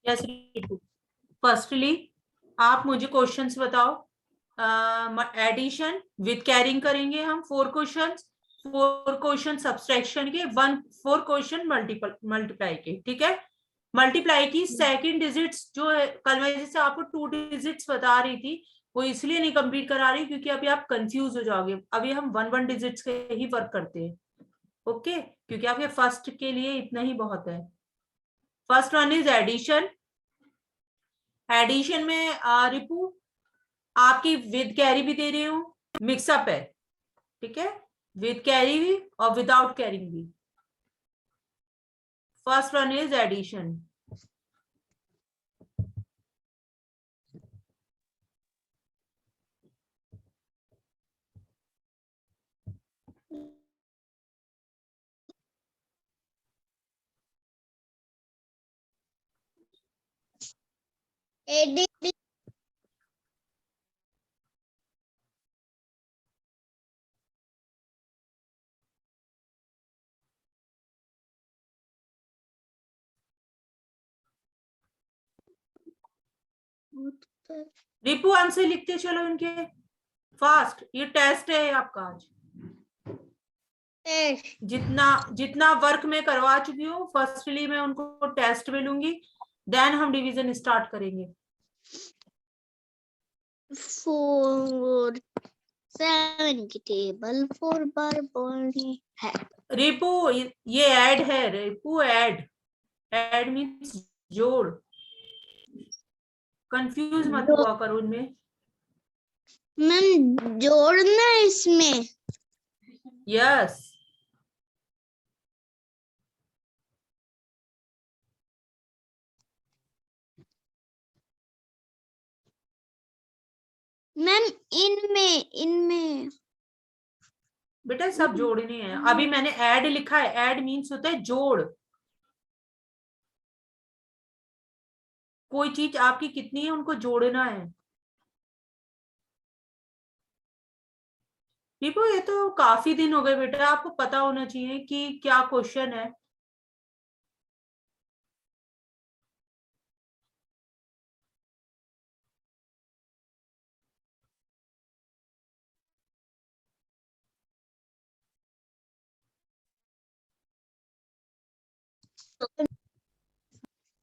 Yes Ritu, firstly आप मुझे questions बताओ। एडिशन विद कैरिंग करेंगे हम 4 क्वेश्चंस, 4 क्वेश्चन सब्सट्रैक्शन के, 4 क्वेश्चन मल्टीप्लाई के, ठीक है। मल्टीप्लाई की सेकंड डिजिट्स जो है, कल मैं जैसे आपको 2 डिजिट्स बता रही थी, वो इसलिए नहीं कंप्लीट करा रही क्योंकि अभी आप कंफ्यूज हो जाओगे। अभी हम 1 1 डिजिट्स के ही वर्क करते हैं, ओके, क्योंकि आपके फर्स्ट के लिए इतना ही बहुत है। First one is addition. Addition में रिपू आपकी विद कैरी भी दे रही हूँ, मिक्सअप है, ठीक है, विद कैरी भी और विदाउट कैरिंग भी। First one is addition. एडी रिपू आंसर लिखते चलो इनके फास्ट, ये टेस्ट है आपका आज। जितना जितना वर्क मैं करवा चुकी हूँ, फर्स्टली मैं उनको टेस्ट में लूंगी, देन हम डिवीजन स्टार्ट करेंगे। 4 7 की टेबल 4 बार बोलनी है। रिपू ये ऐड है, रिपू ऐड, ऐड मीन्स जोड़, कंफ्यूज मत हुआ करो इनमें। मैम जोड़ना है इसमें। यस मैम इनमें बेटा सब जोड़ने हैं। अभी मैंने ऐड लिखा है, ऐड मीन्स होता है जोड़। कोई चीज आपकी कितनी है उनको जोड़ना है। दीपू ये तो काफी दिन हो गए बेटा, आपको पता होना चाहिए कि क्या क्वेश्चन है।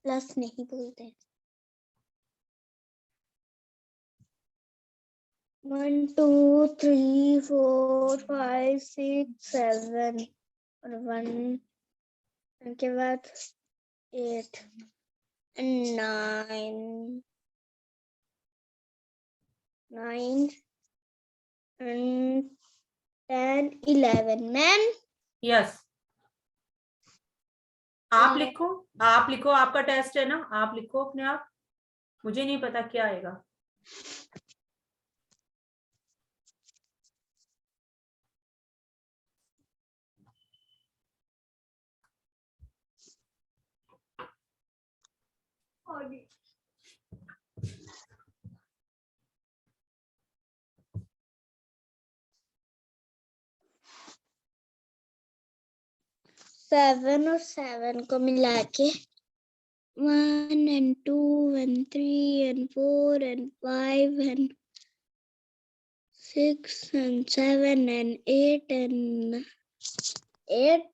प्लस नहीं बोलते। 1 2 3 4 5 6 7 और 1 के बाद 8 9 9 and 10 11 मैम। यस आप लिखो, आप लिखो, आपका टेस्ट है ना, आप लिखो अपने आप, मुझे नहीं पता क्या आएगा। सेवन और 7 को मिला के 1 and 2 and 3 and 4 and 5 and 6 and 7 and 8 and 8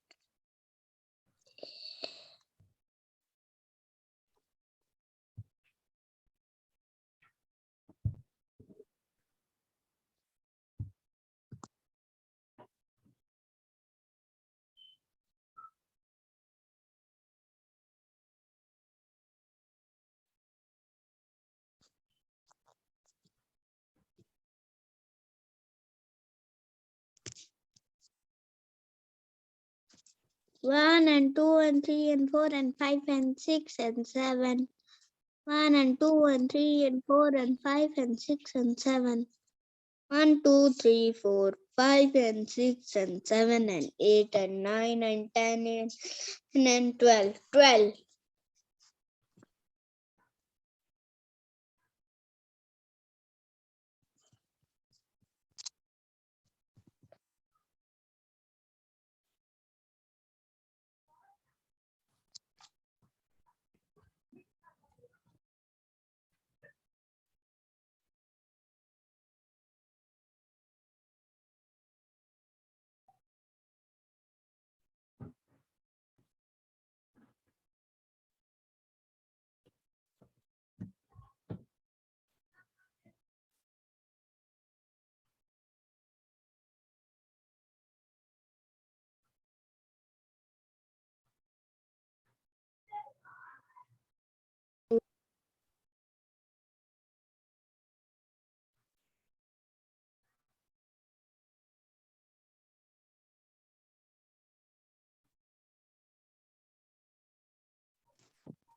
1 and 2 and 3 and 4 and 5 and 6 and 7 1 and 2 and 3 and 4 and 5 and 6 and 7 1 2 3 4 5 and 6 and 7 and 8 and 9 and 10 and 12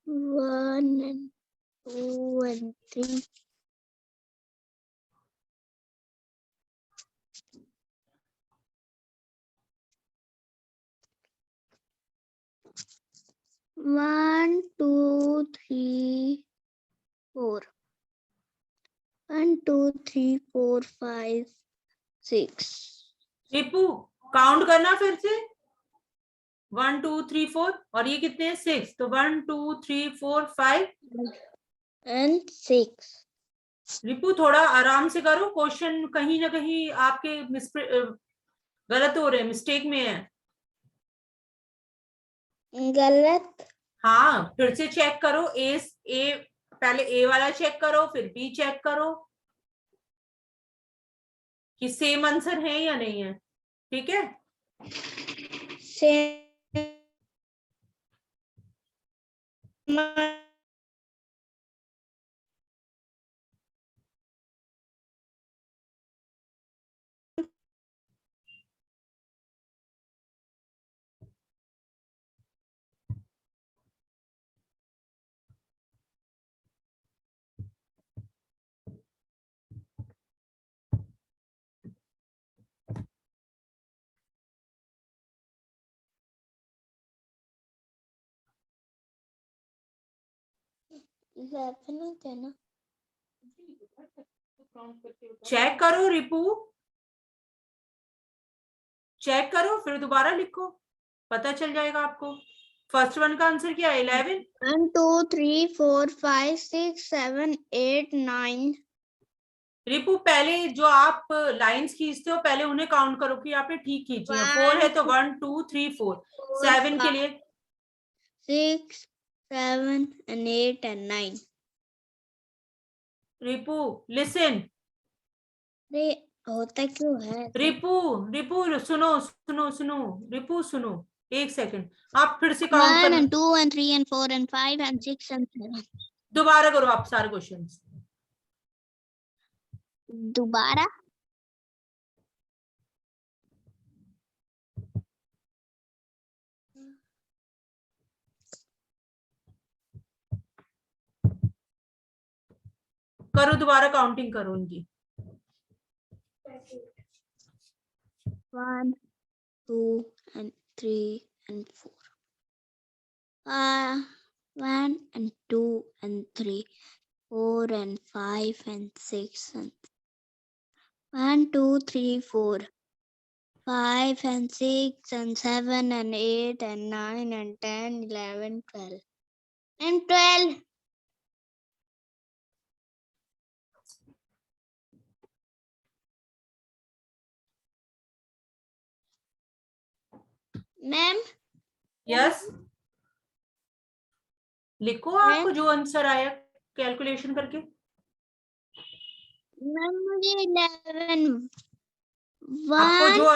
1 and 2 and 3. 1, 2, 3, 4. 1, 2, 3, 4, 5, 6. Ripu count करना फिर से 1 2 3 4 और ये कितने हैं 6 तो 1 2 3 4 5 and 6. रिपू थोड़ा आराम से करो क्वेश्चन कहीं ना कहीं आपके गलत हो रहे हैं मिस्टेक में है गलत हाँ फिर से चेक करो ए पहले ए वाला चेक करो फिर बी चेक करो कि सेम आंसर है या नहीं है ठीक है सेम 11 होते हैं ना चेक करो रिपू चेक करो फिर दोबारा लिखो पता चल जाएगा आपको फर्स्ट वन का आंसर क्या है 11 1 2 3 4 5 6 7 8 9 रिपू पहले जो आप लाइंस खींचते हो पहले उन्हें काउंट करो कि आपने ठीक खींची है 4 है तो 1 2 3 4 7 के लिए 6 7 and 8 and 9. रिपू लिसन अरे होता क्यों है रिपू रिपू सुनो सुनो सुनो रिपू सुनो एक सेकंड आप फिर से काउंट 1 करना and 2 and 3 and 4 and 5 and 6 and 7. दोबारा करो आप सारे क्वेश्चंस दोबारा करो दोबारा काउंटिंग करो उनकी 1 2 and 3 and 4. 1 and 2 and 3 4 and 5 and 6 and 1 2 3 4 5 and 6 and 7 and 8 and 9 and 10 11 12 and 12. Ma'am yes लिखो आपको जो आंसर आया कैलकुलेशन करके मैम मुझे 11 आपको 1 जो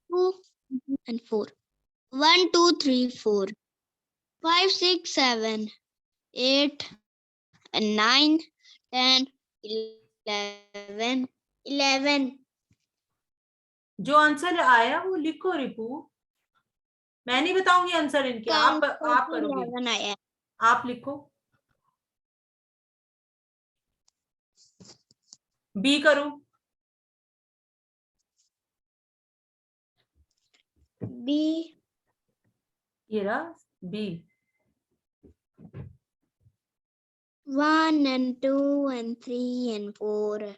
2 and 4 1 2 3 4 5 6 7 8 and 9 10 11 11. जो आंसर आया वो लिखो रिपू मैं नहीं बताऊंगी आंसर इनके आप करोगे 11 आया आप लिखो बी करो बी ये रहा B 1 and 2 and 3 and 4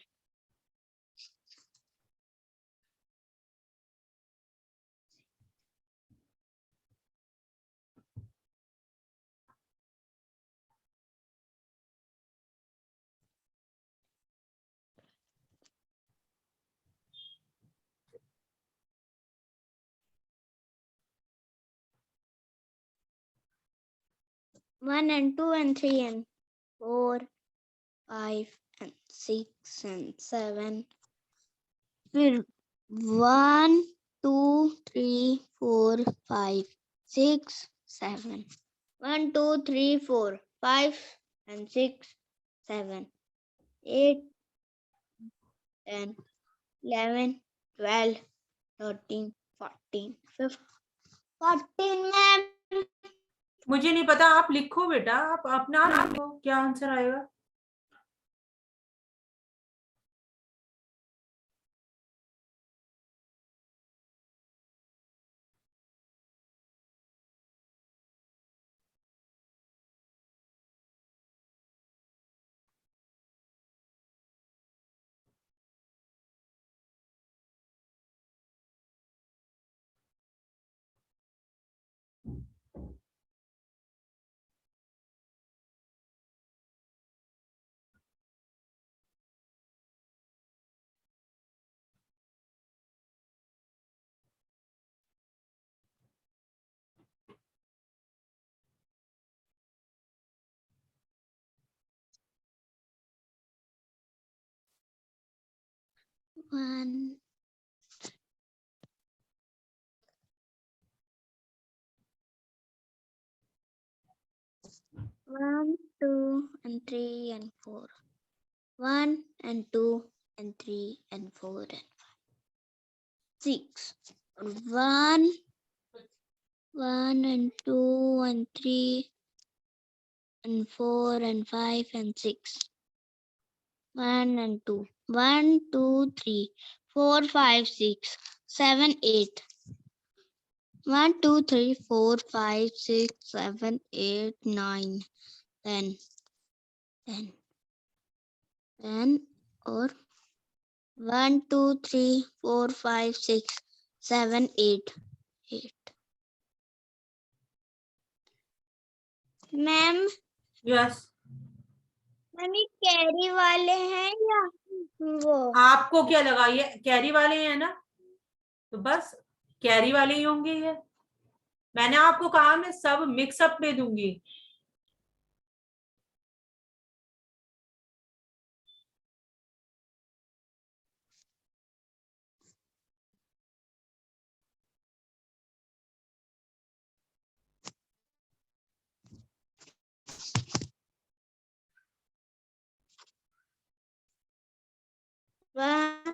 1 and 2 and 3 and 4 5 and 6 and 7 फिर 1 2 3 4 5 6 7 1 2 3 4 5 and 6 7 8 10 11 12 13 14 14 मैम। मुझे नहीं पता, आप लिखो बेटा, आप अपना लिखो क्या आंसर आएगा। One, 1, 2, and 3, and 4. 1 and 2 and 3 and 4 and 5. 6. 1, 1 and 2 and 3 and 4 and 5 and 6. 1 and 2. 1, 2, 3, 4, 5, 6, 7, 8. 1, 2, 3, 4, 5, 6, 7, 8, 9, 10. 10 or 1, 2, 3, 4, 5, 6, 7, 8. 8. Ma'am yes, ma'am ये कैरी वाले हैं या वो? आपको क्या लगा ये कैरी वाले हैं ना, तो बस कैरी वाले ही होंगे ये। मैंने आपको कहा मैं सब मिक्सअप में दूंगी। One,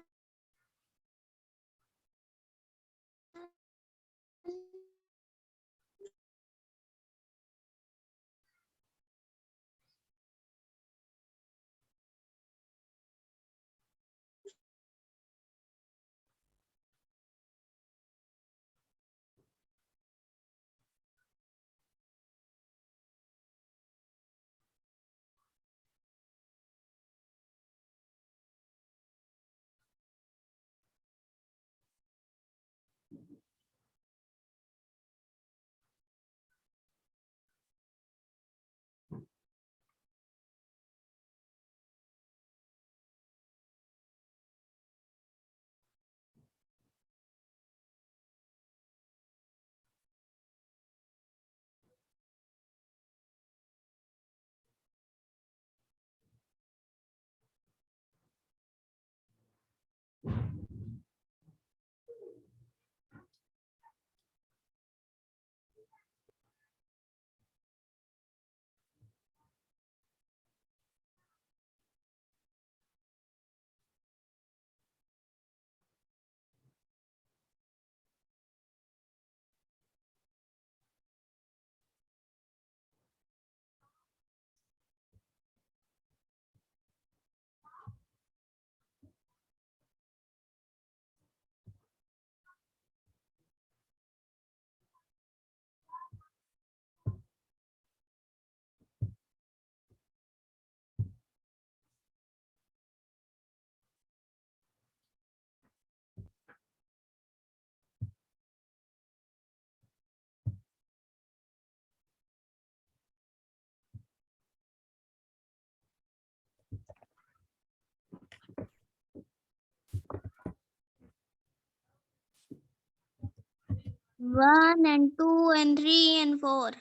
1 and 2 and 3 and 4,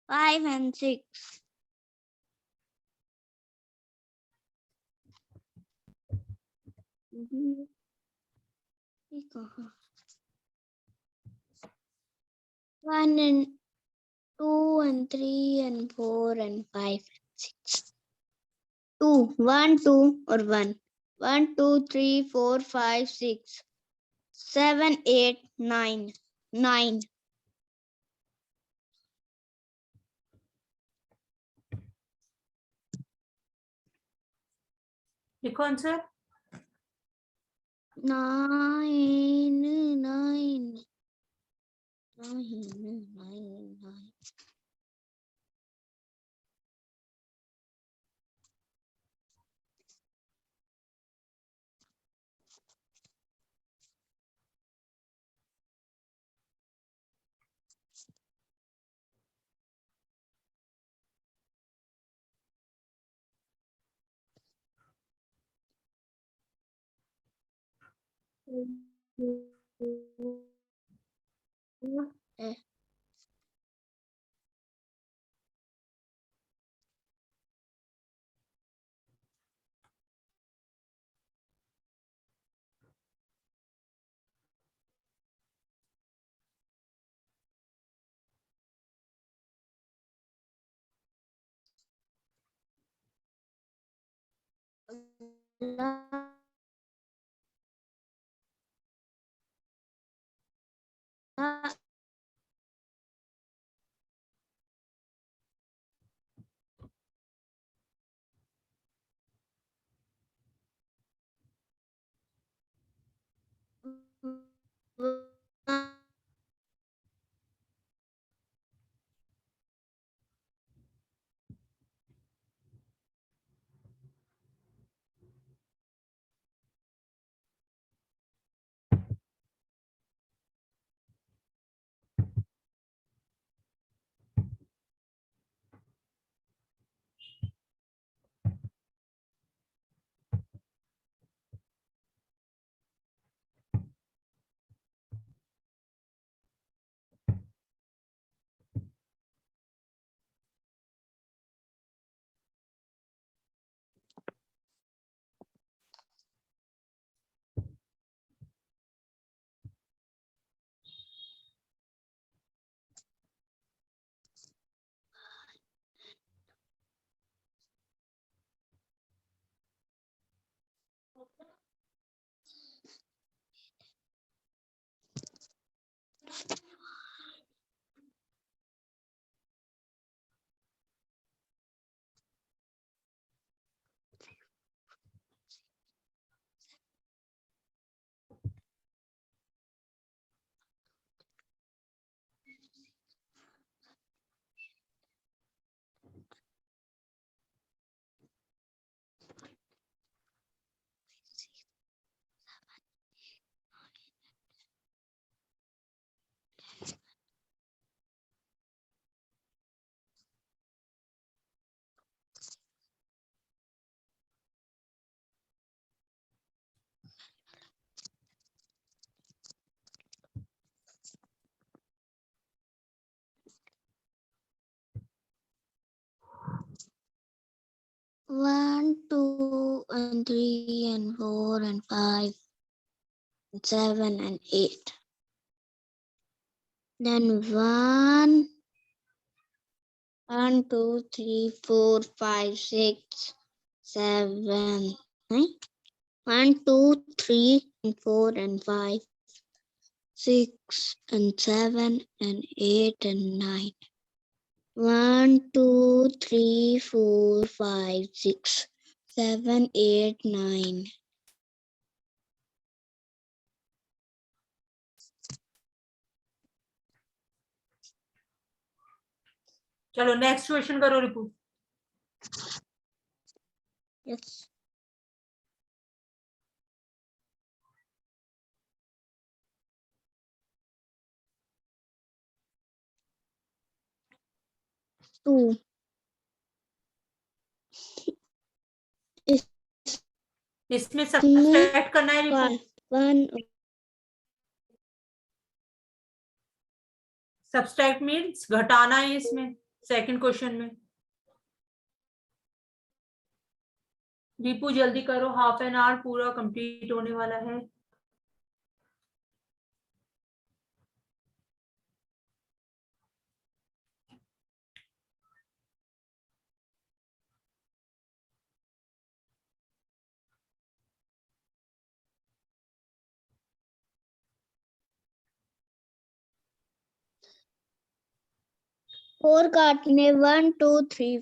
5 and 6. One and 2 and 3 and 4 and 5 and 6. 1, 2 or 1. 1, 2, 3, 4, 5, 6, 7, 8, 9. 9. लिखो answer. 9, 9. 9, 9. One, 2, and 3, and 4, and 5, and 7, and 8. Then 1, 2, 3, 4, 5, 6, 7, 9. 1, 2, 3, and 4, and 5, 6, and 7, and 8, and 9. 1, 2, 3, 4, 5, 6, 7, 8, 9. चलो नेक्स्ट क्वेश्चन करो रिपू। Yes. Two. इसमें सब्ट्रैक्ट करना है Ripu. 1. Subtract means घटाना है इसमें second question में। रिपू जल्दी करो, हाफ एन आवर पूरा कंप्लीट होने वाला है। 4 काटने 1 2 3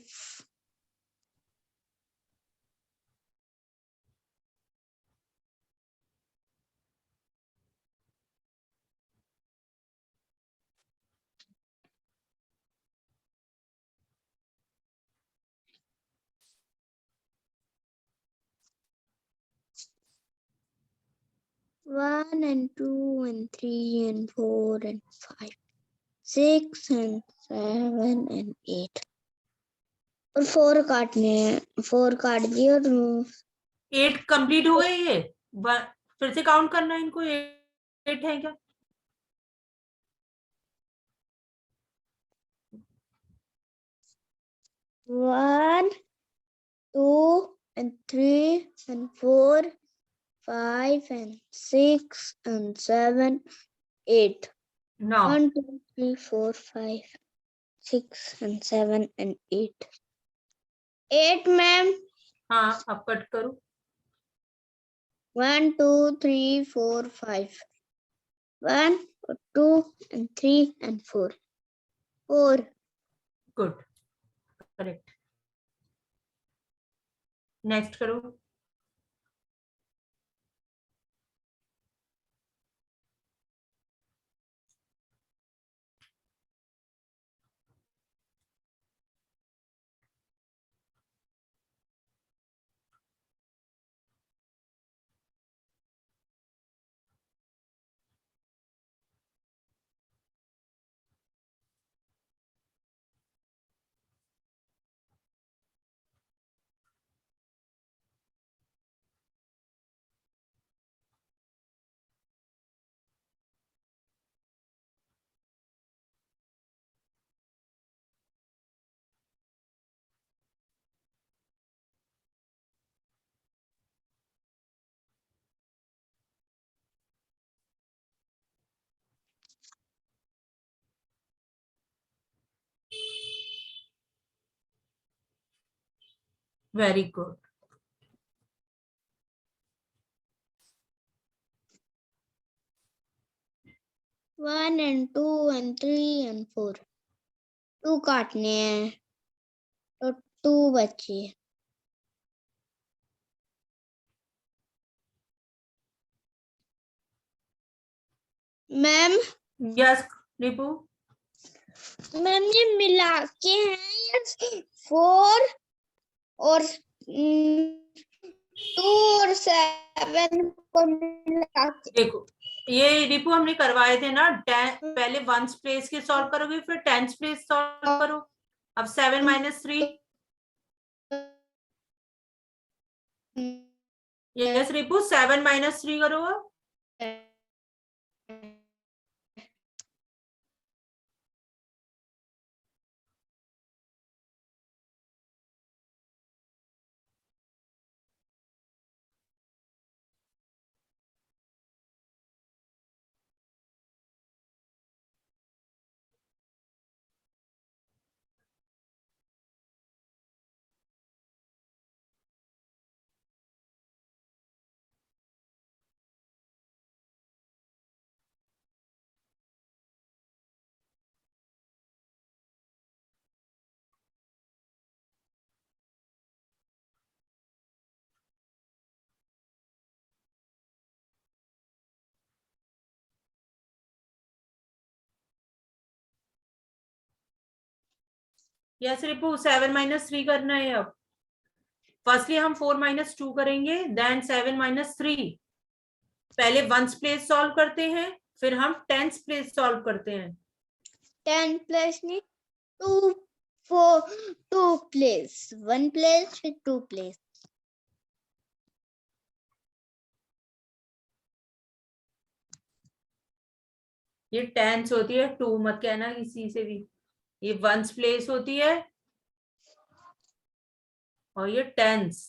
1 and 2 and 3 and 4 and 5 6 and 7 and 8 और 4 काटने हैं 4 काट दिए और 8 कंप्लीट हो गए ये फिर से काउंट करना है इनको 8 है क्या 1 2 and 3 and 4 5 and 6 and 7 8 now 1 2 3 4 5 6 and 7 and 8 8 ma'am हाँ अब कट करो 1 2 3 4 5 1 2 and 3 and 4 4 good correct next करो very good 1 and 2 and 3 and 4 2 काटने हैं तो 2 बचे मैम यस रिपू मैम ये मिला के हैं 4 और 2 और 7 को मिला के देखो ये रिपू हमने करवाए थे ना पहले 1s प्लेस के सॉल्व करोगे फिर 10s प्लेस सॉल्व करो अब 7 - 3 यस रिपू 7 - 3 करो अब यस रिपू 7 - 3 करना है अब फर्स्टली हम 4 - 2 करेंगे देन 7 - 3 पहले 1s प्लेस सॉल्व करते हैं फिर हम 10s प्लेस सॉल्व करते हैं 10 प्लस नहीं 2 4 2 प्लेस 1 प्लेस फिर 2 प्लेस ये 10s होती है 2 मत कहना किसी से भी ये 1s प्लेस होती है और ये 10s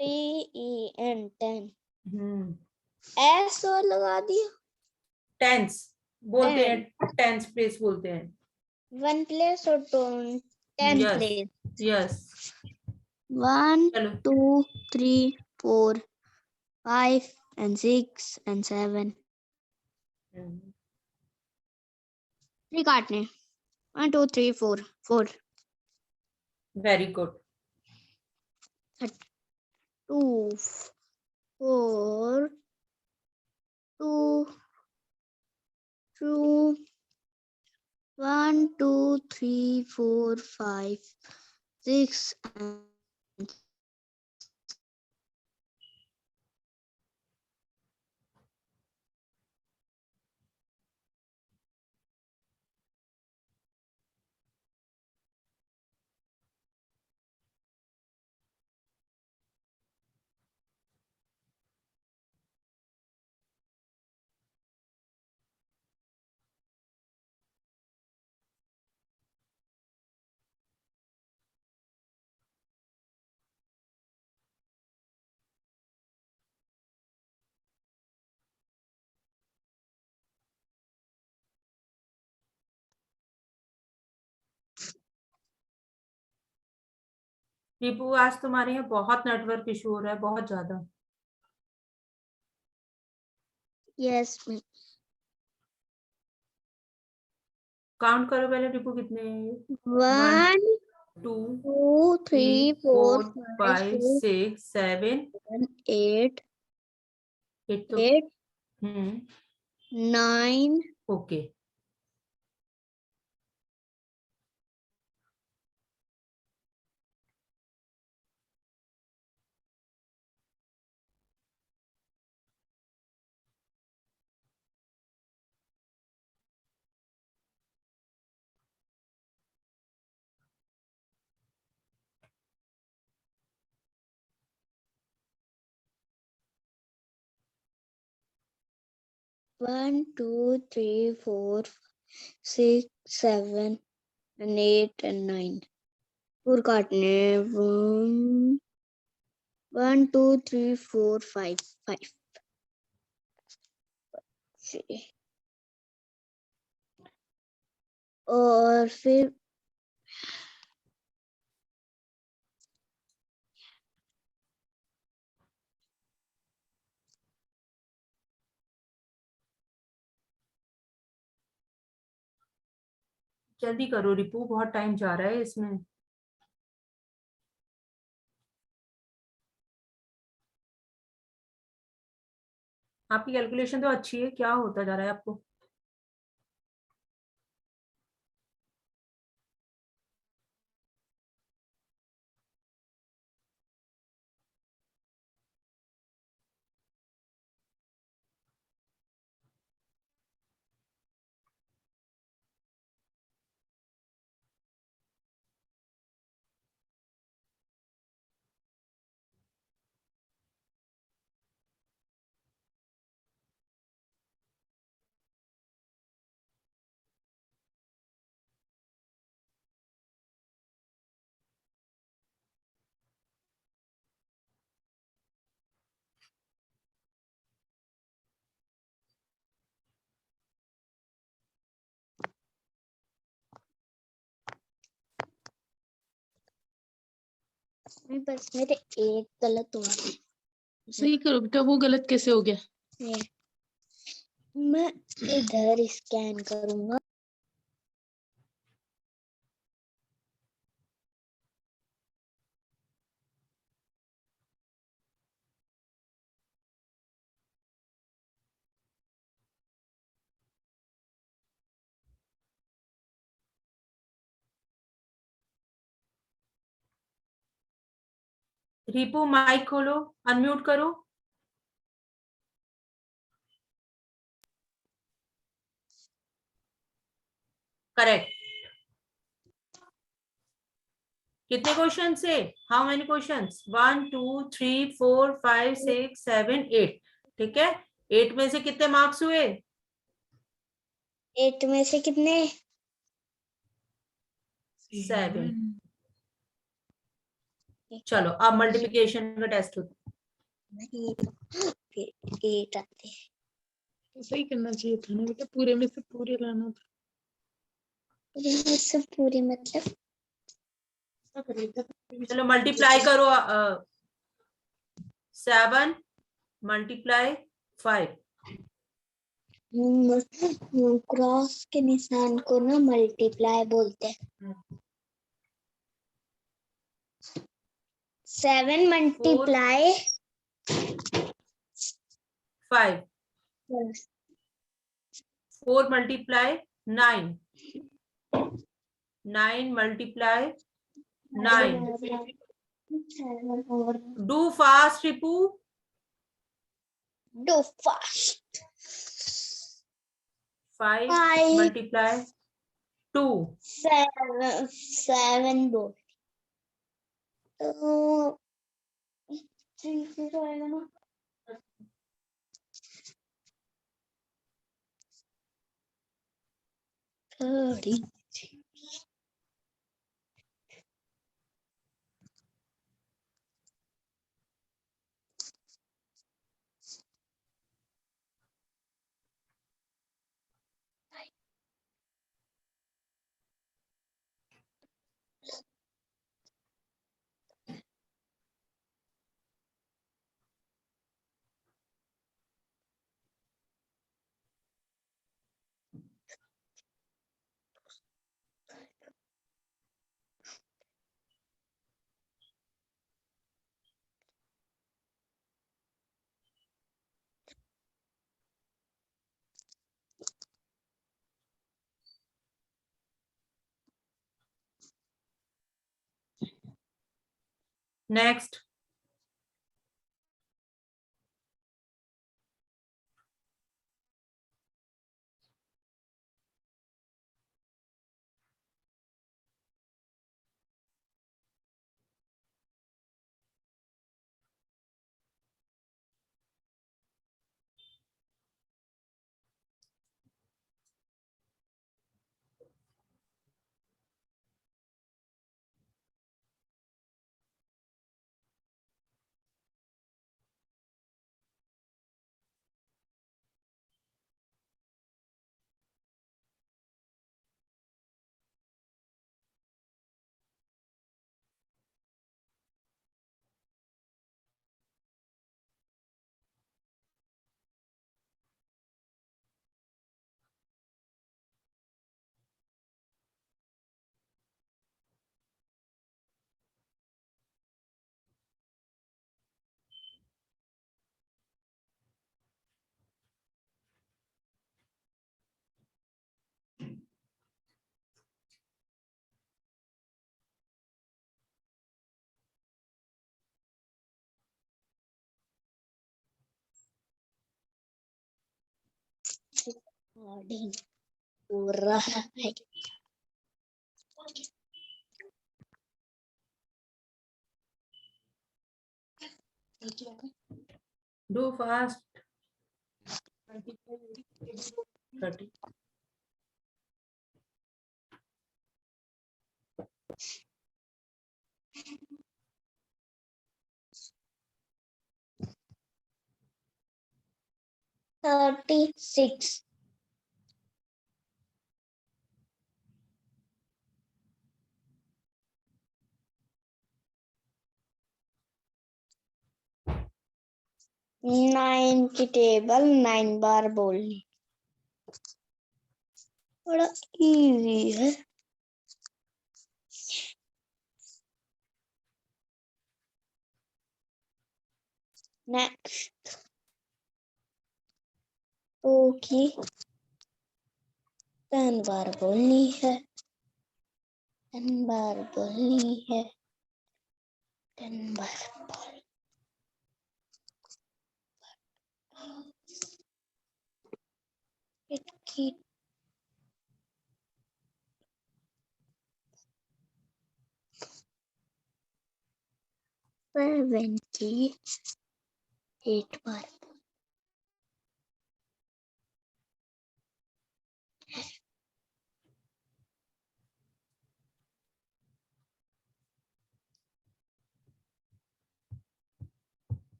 TEN 10 हम्म S और लगा दिया 10s बोलते हैं 10s प्लेस बोलते हैं 1 प्लेस और 10 यस प्लेस यस 1 चलो 2 3 4 5 and 6 and 7 3 काटने 1 2 3 4 4 वेरी गुड। 2 4 2 2 1 2 3 4 5 6 and रिपू आज तुम्हारे यहाँ बहुत नेटवर्क इशू हो रहा है, बहुत ज्यादा। yes ma'am. काउंट करो पहले रिपू कितने हैं। 1 2 2 3 4 5 5 6 6 7 8 8 तो 8 हम्म 9 okay. One, two, three, 4, 6, 7, and 8 and 9. और काटने 1 1 2 3 4 5 5 और फिर जल्दी करो रिपू, बहुत टाइम जा रहा है इसमें। आपकी कैलकुलेशन तो अच्छी है, क्या होता जा रहा है आपको। बस मेरे एक गलत हुआ। सही करो बेटा, वो गलत कैसे हो गया। ये मैं इधर स्कैन करूंगा। रिपू माइक खोलो, अनम्यूट करो। करेक्ट। कितने क्वेश्चन से, हाउ मेनी क्वेश्चंस, 1 2 3 4 5 6 7 8। ठीक है, 8 में से कितने मार्क्स हुए। 8 में से कितने 7। चलो अब मल्टीप्लिकेशन का टेस्ट होता है। 8 आते हैं। तो सही करना चाहिए था ना बेटा, पूरे में से पूरे लाना था। सब पूरी मतलब चलो मल्टीप्लाई करो। 7 मल्टीप्लाई 5 क्रॉस के निशान को ना मल्टीप्लाई बोलते हैं। 7 multiply 5, 4 multiply 9, 9 multiply 9. Do fast, Ripu. Do fast. 5 5 multiply 2. 7 बोल तो 3 0 आएगा ना। 30 Next. recording पूरा है। Do fast. 30. $36. नाइन की टेबल 9 बार बोलनी, बड़ा इजी है। नेक्स्ट टू की 10 बार बोलनी है, 10 बार बोलनी है, 10 बार बोल। की 78 बार।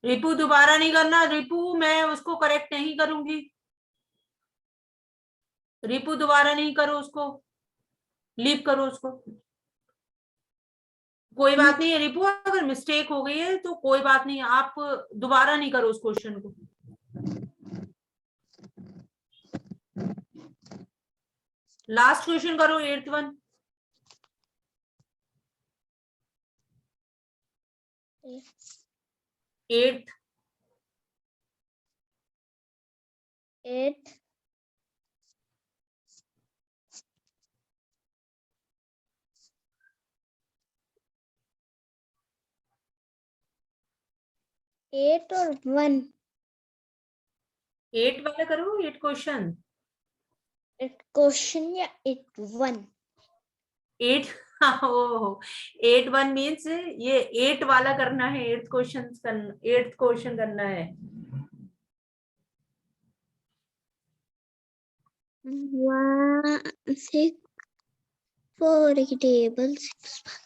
रिपू दोबारा नहीं करना, रिपू मैं उसको करेक्ट नहीं करूंगी, रिपू दोबारा नहीं करो उसको, लीव करो उसको। कोई बात नहीं है रिपू, अगर मिस्टेक हो गई है तो कोई बात नहीं, आप दोबारा नहीं करो उस क्वेश्चन को। लास्ट क्वेश्चन करो, 8th वन। एट 8 8 और 1 8 वाला करो, 8 क्वेश्चन। क्वेश्चन या 8 1 8 ओह 8 1 मीन्स ये 8 वाला करना है, 8th क्वेश्चन करना, 8th क्वेश्चन करना है। 1 6 4 की टेबल 6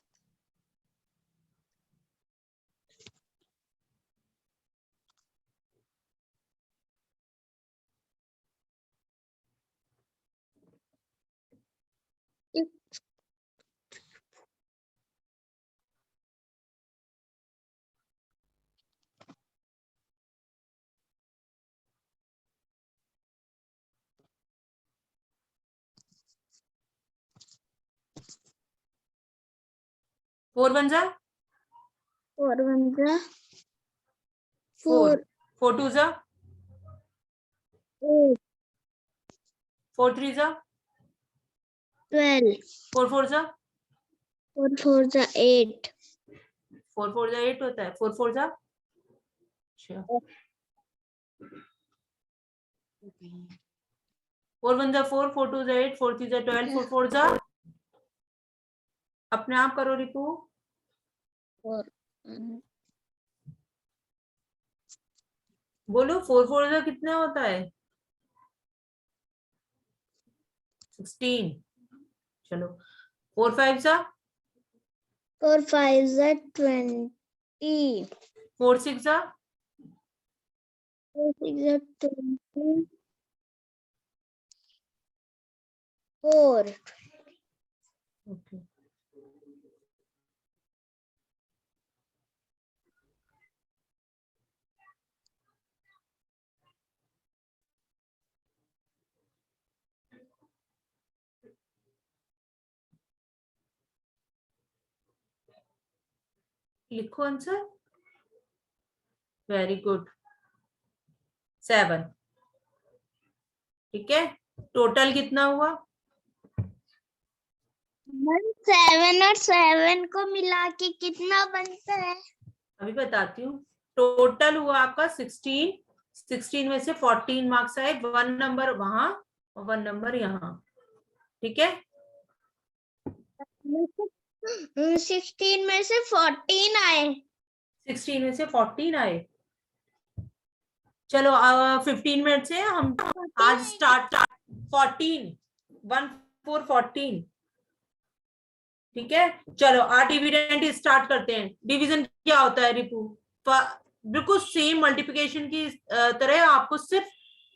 4 वन जा 4 1 जा 4, 4 4 2 जा 8 4 3 जा 12 4 4 जा 4 4 जा 8 4 4 जा 8 होता है, 4 4 जा। अच्छा 4 1 जा 4, 4 2 जा 8, 4 3 जा 12, 4 4 जा। अपने आप करो रिपू। 4 बोलो 4 4 जा कितना होता है? 16। चलो 4 5 जा 4 5 जा 20 4 6 जा 4 6 जा 20 4. ओके, लिखो आंसर। Very good, 7। ठीक है, टोटल कितना हुआ? 7 और 7 को मिला के कितना बनता है? अभी बताती हूँ। टोटल हुआ आपका 16। 16 में से 14 मार्क्स आए, 1 नंबर वहां और 1 नंबर यहाँ। ठीक है, 16 में से 14 आए। 16 में से 14 आए। चलो 15 मिनट से हम आज स्टार्ट 14 1 4 14। ठीक है, चलो आज डिविडेंड स्टार्ट करते हैं। डिवीजन क्या होता है रिपू? बिल्कुल सेम मल्टीप्लिकेशन की तरह आपको सिर्फ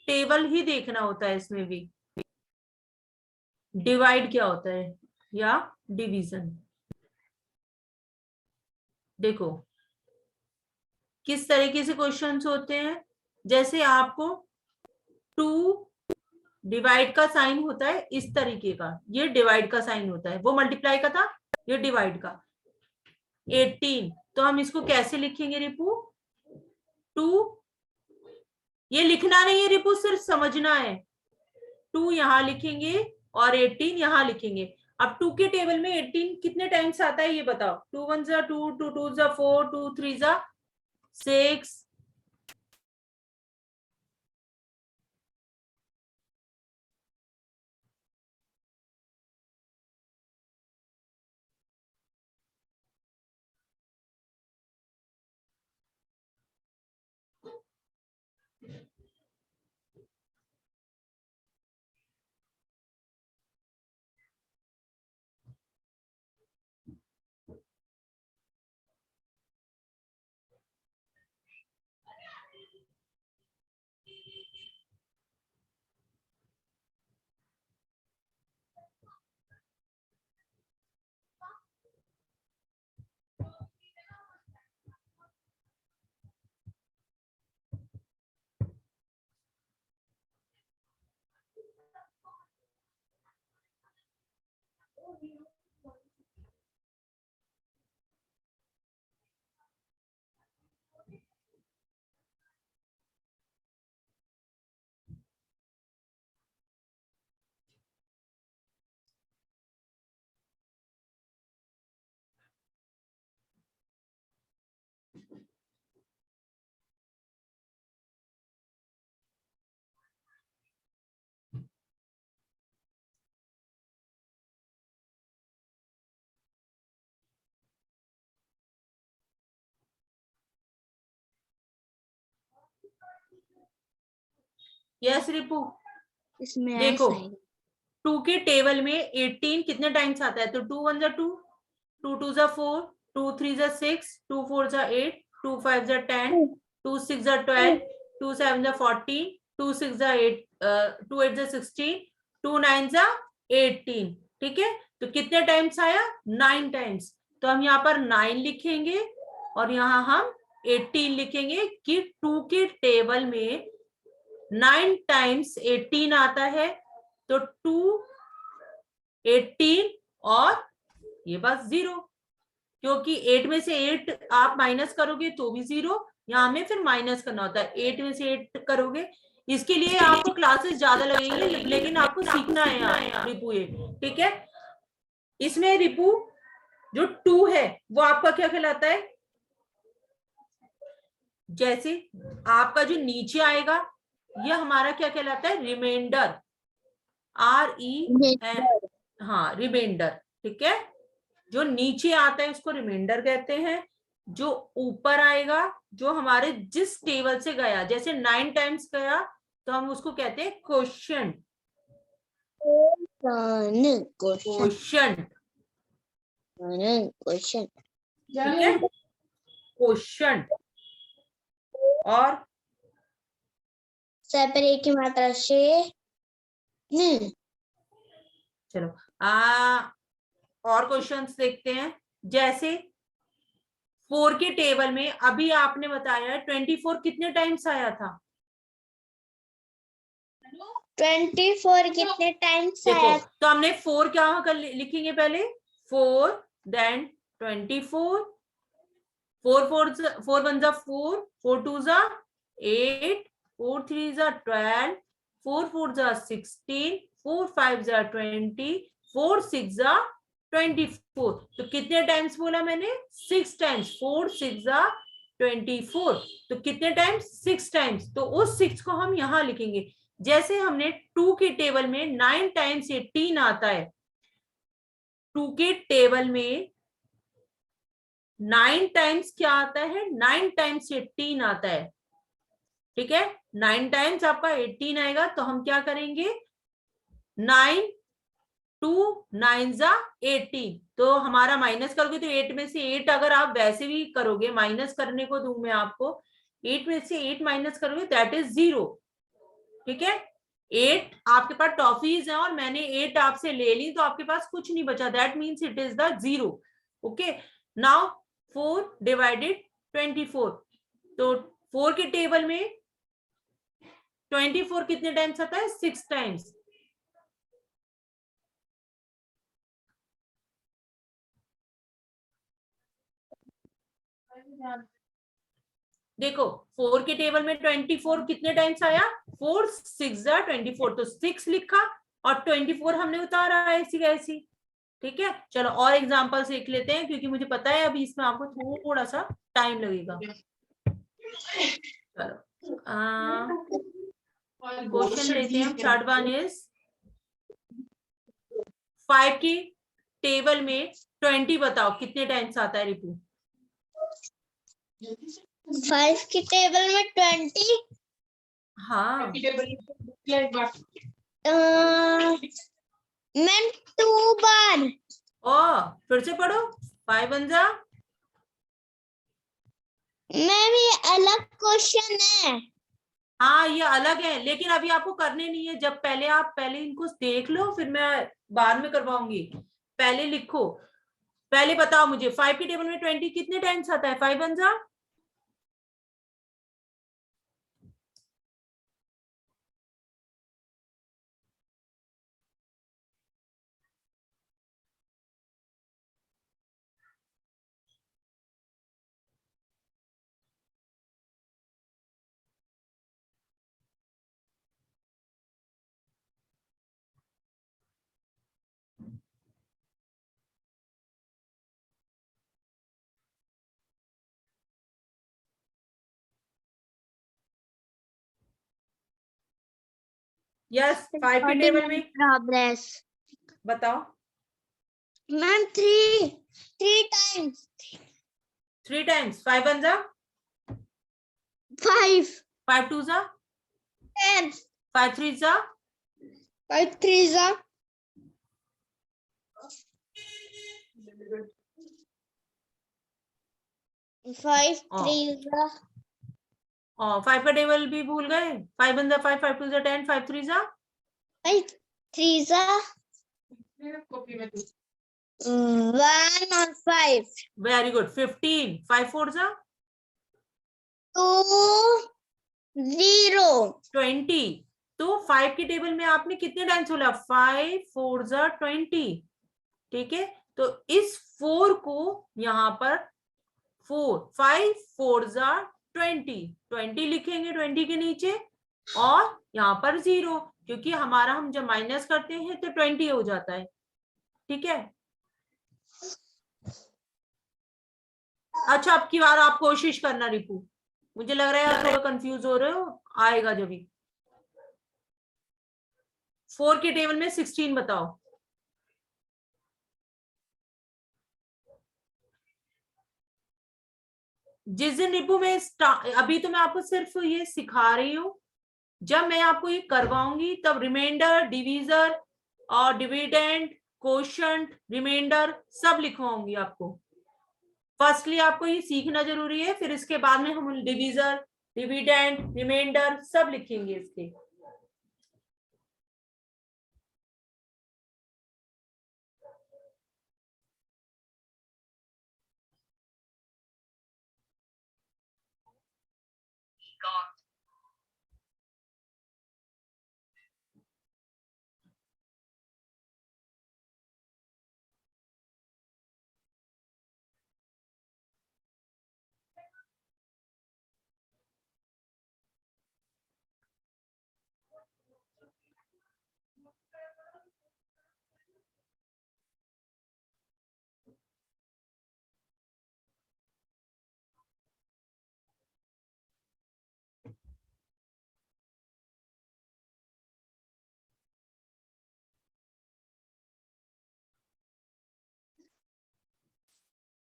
टेबल ही देखना होता है। इसमें भी डिवाइड क्या होता है या डिवीजन। देखो किस तरीके से क्वेश्चंस होते हैं। जैसे आपको 2 डिवाइड का साइन होता है इस तरीके का, ये डिवाइड का साइन होता है, वो मल्टीप्लाई का था, ये डिवाइड का। 18 तो हम इसको कैसे लिखेंगे रिपू? 2, ये लिखना नहीं है रिपू, सिर्फ समझना है। 2 यहां लिखेंगे और 18 यहां लिखेंगे। अब 2 के टेबल में 18 कितने टाइम्स आता है ये बताओ। 2 1 जा 2, 2 2 जा 4, 2 3 जा 6। यस रिपू, इसमें देखो ऐसा है। 2 के टेबल में 18 कितने टाइम्स आता है? तो 2 1 जा 2, 2 2 जा 4, 2 3 जा 6, 2 4 जा 8, 2 5 जा 10, 2 6 जा 12, 2 7 जा 14, 2 6 जा 8, 2 8 जा 16, 2 9 जा 18। ठीक है, तो कितने टाइम्स आया? 9 टाइम्स। तो हम यहाँ पर 9 लिखेंगे और यहाँ हम 18 लिखेंगे कि 2 के टेबल में 9 टाइम्स 18 आता है। तो 2 18 और ये बस 0, क्योंकि 8 में से 8 आप माइनस करोगे तो भी 0, यहाँ हमें फिर माइनस करना होता है। 8 में से 8 करोगे, इसके लिए आपको क्लासेस ज्यादा लगेंगी, लेकिन आपको सीखना है रिपू ये। ठीक है, इसमें रिपू जो 2 है वो आपका क्या कहलाता है? जैसे आपका जो नीचे आएगा यह हमारा क्या कहलाता है? रिमाइंडर। REM, हाँ रिमाइंडर। ठीक है, जो नीचे आता है उसको रिमाइंडर कहते हैं। जो ऊपर आएगा, जो हमारे जिस टेबल से गया, जैसे 9 टाइम्स गया तो हम उसको कहते हैं क्वोशिएंट। क्वोशिएंट, ठीक है, क्वोशिएंट। और सेपरेट की मात्रा से चलो और क्वेश्चंस देखते हैं। जैसे 4 के टेबल में अभी आपने बताया 24 कितने टाइम्स आया था? 24 कितने टाइम्स देखो आया? तो हमने 4 क्या कर लिखेंगे पहले 4 देन 24 4 1 जा 4 4 2 जा 8 4 3 जा 12 4 4 जा 16 4 5 जा 20 4 6 जा 24। तो कितने टाइम्स बोला मैंने? 6 टाइम्स। 4 6 जा 24। तो कितने टाइम्स? 6 टाइम्स। तो उस 6 को हम यहां लिखेंगे। जैसे हमने 2 के टेबल में 9 टाइम्स 18 आता है। 2 के टेबल में 9 टाइम्स क्या आता है? 9 टाइम्स 18 आता है। ठीक है, 9 टाइम्स आपका 18 आएगा। तो हम क्या करेंगे? 9 2 9 जा 18। तो हमारा माइनस करोगे तो 8 में से 8 अगर आप वैसे भी करोगे, माइनस करने को दूं मैं आपको, 8 में से 8 माइनस करोगे दैट इज 0। ठीक है, 8 आपके पास टॉफीज है और मैंने 8 आपसे ले ली तो आपके पास कुछ नहीं बचा, that means it is the 0। Okay, now 4 divided 24। तो 4 के टेबल में 24 कितने टाइम्स आता है? 6 टाइम्स। देखो 4 के टेबल में 24 कितने टाइम्स आया? 4 6 जा 24। तो 6 लिखा और 24 हमने उतारा ऐसी कैसी। ठीक है, चलो और एग्जांपल देख लेते हैं क्योंकि मुझे पता है अभी इसमें आपको थोड़ा सा टाइम लगेगा। चलो क्वेश्चन लेते हैं। थर्ड वन इज 5 की टेबल में 20 बताओ कितने टाइम्स आता है रिपू? 5 की टेबल में 20। हाँ मैम 2 बार। ओ फिर से पढ़ो। 5 1 जा। मैम ये अलग क्वेश्चन है। हाँ ये अलग है लेकिन अभी आपको करने नहीं है। जब पहले आप पहले इनको देख लो फिर मैं बाद में करवाऊंगी। पहले लिखो, पहले बताओ मुझे 5 की टेबल में 20 कितने टाइम्स आता है? 5 1 जा। यस 5 की टेबल में प्रोग्रेस। बताओ। Ma'am 3 times. 3 टाइम्स। 5 1 जा 5 5 2 जा 10 5 3 जा 5 3 जा 5 3 जा 5 का टेबल भी भूल गए। 5 1 जा 5 5 2 जा 10 5 3 जा 5 3 जा 1 और 5 वेरी गुड। 15 5 4 जा 2 0 20। तो 5 की टेबल में आपने कितने टाइम्स बोला? 5 4 जा 20। ठीक है, तो इस 4 को यहाँ पर 4 5 4 जा 20 लिखेंगे 20 के नीचे और यहाँ पर 0 क्योंकि हमारा हम जब माइनस करते हैं तो 20 हो जाता है। ठीक है, अच्छा अब की बार आप कोशिश करना रिपू। मुझे लग रहा है आप थोड़ा कंफ्यूज हो रहे हो, आएगा जब भी। 4 के टेबल में 16 बताओ। जिस दिन रिपू में अभी तो मैं आपको सिर्फ ये सिखा रही हूँ, जब मैं आपको ये करवाऊंगी तब रिमाइंडर डिवीजर और डिविडेंड कोशंट रिमाइंडर सब लिखवाऊंगी आपको। फर्स्टली आपको ये सीखना जरूरी है, फिर इसके बाद में हम डिवीजर डिविडेंड रिमाइंडर सब लिखेंगे इसके।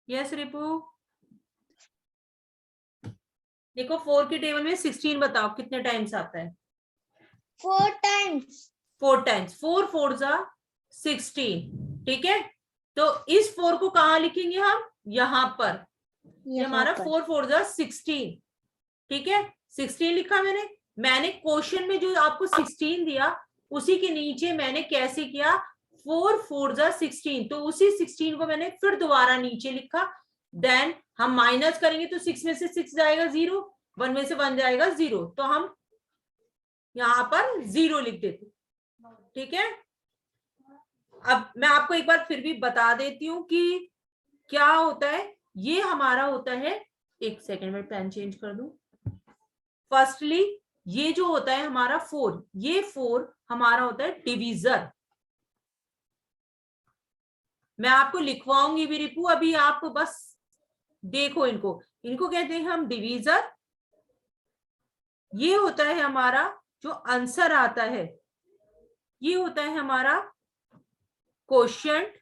यस रिपू, देखो 4 की टेबल में 16 बताओ कितने टाइम्स आता है? 4 times. 4 टाइम्स, 4 4 जा 16, ठीक है। तो इस 4 को कहाँ लिखेंगे हम? यहाँ पर। ये हमारा 4 4 जा 16, ठीक है। 16 लिखा मैंने क्वेश्चन में जो आपको 16 दिया उसी के नीचे मैंने कैसे किया, 4 4 जा 16, तो उसी 16 को मैंने फिर दोबारा नीचे लिखा। देन हम माइनस करेंगे तो 6 में से 6 जाएगा 0, 1 में से 1 जाएगा 0, तो हम यहाँ पर 0 लिख देते, ठीक है। अब मैं आपको एक बार फिर भी बता देती हूँ कि क्या होता है। ये हमारा होता है, एक सेकेंड में पेन चेंज कर दूं। फर्स्टली ये जो होता है हमारा 4, ये 4 हमारा होता है डिवीजर। मैं आपको लिखवाऊंगी भी रिपू, अभी आप बस देखो इनको कहते हैं हम डिवीजर। ये होता है हमारा जो आंसर आता है, ये होता है हमारा quotient.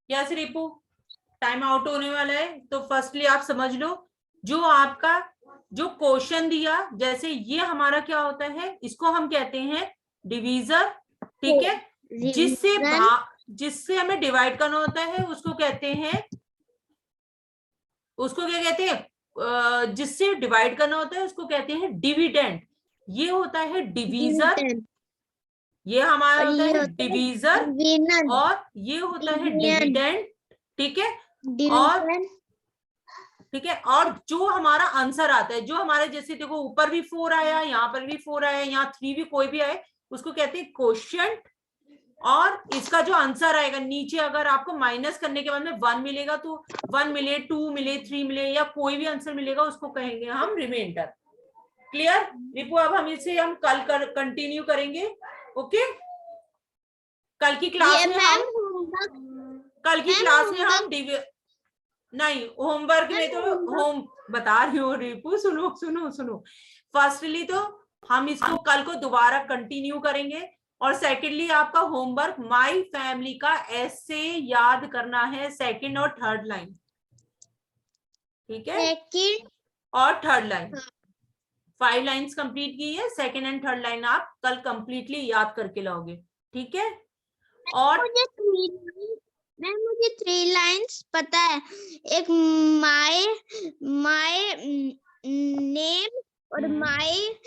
Yes Ripu, time out होने वाला है, तो फर्स्टली आप समझ लो जो आपका जो क्वेश्चन दिया, जैसे ये हमारा क्या होता है, इसको हम कहते हैं डिवीजर, ठीक है। जिससे हमें डिवाइड करना होता है उसको कहते हैं, उसको क्या कहते हैं, जिससे डिवाइड करना होता है उसको कहते हैं डिविडेंड। ये होता है डिवीजर, ये हमारा होता है डिवीजर, और ये होता है डिविडेंड, ठीक है। और ठीक है, और जो हमारा आंसर आता है, जो हमारे जैसे देखो ऊपर भी 4 आया, यहाँ पर भी 4 आया, यहाँ 3 भी कोई भी आए, उसको कहते हैं क्वोशिएंट। और इसका जो आंसर आएगा नीचे, अगर आपको माइनस करने के बाद में 1 मिलेगा तो 1 मिले, 2 मिले, 3 मिले, या कोई भी आंसर मिलेगा उसको कहेंगे हम रिमाइंडर। क्लियर रिपू? अब हम इसे हम कल कंटिन्यू करेंगे, ओके। कल की क्लास में हम नहीं, होमवर्क में तो होम बता रही हूँ रिपू, सुनो। फर्स्टली तो हम इसको कल को दोबारा कंटिन्यू करेंगे, और सेकेंडली आपका होमवर्क माय फैमिली का ऐसे याद करना है, सेकंड और थर्ड लाइन, ठीक है। सेकंड और थर्ड लाइन, 5 लाइन्स कंप्लीट की है, सेकंड एंड थर्ड लाइन आप कल कंप्लीटली याद करके लाओगे, ठीक है। और मुझे 3 लाइन्स पता है, एक माय नेम और माय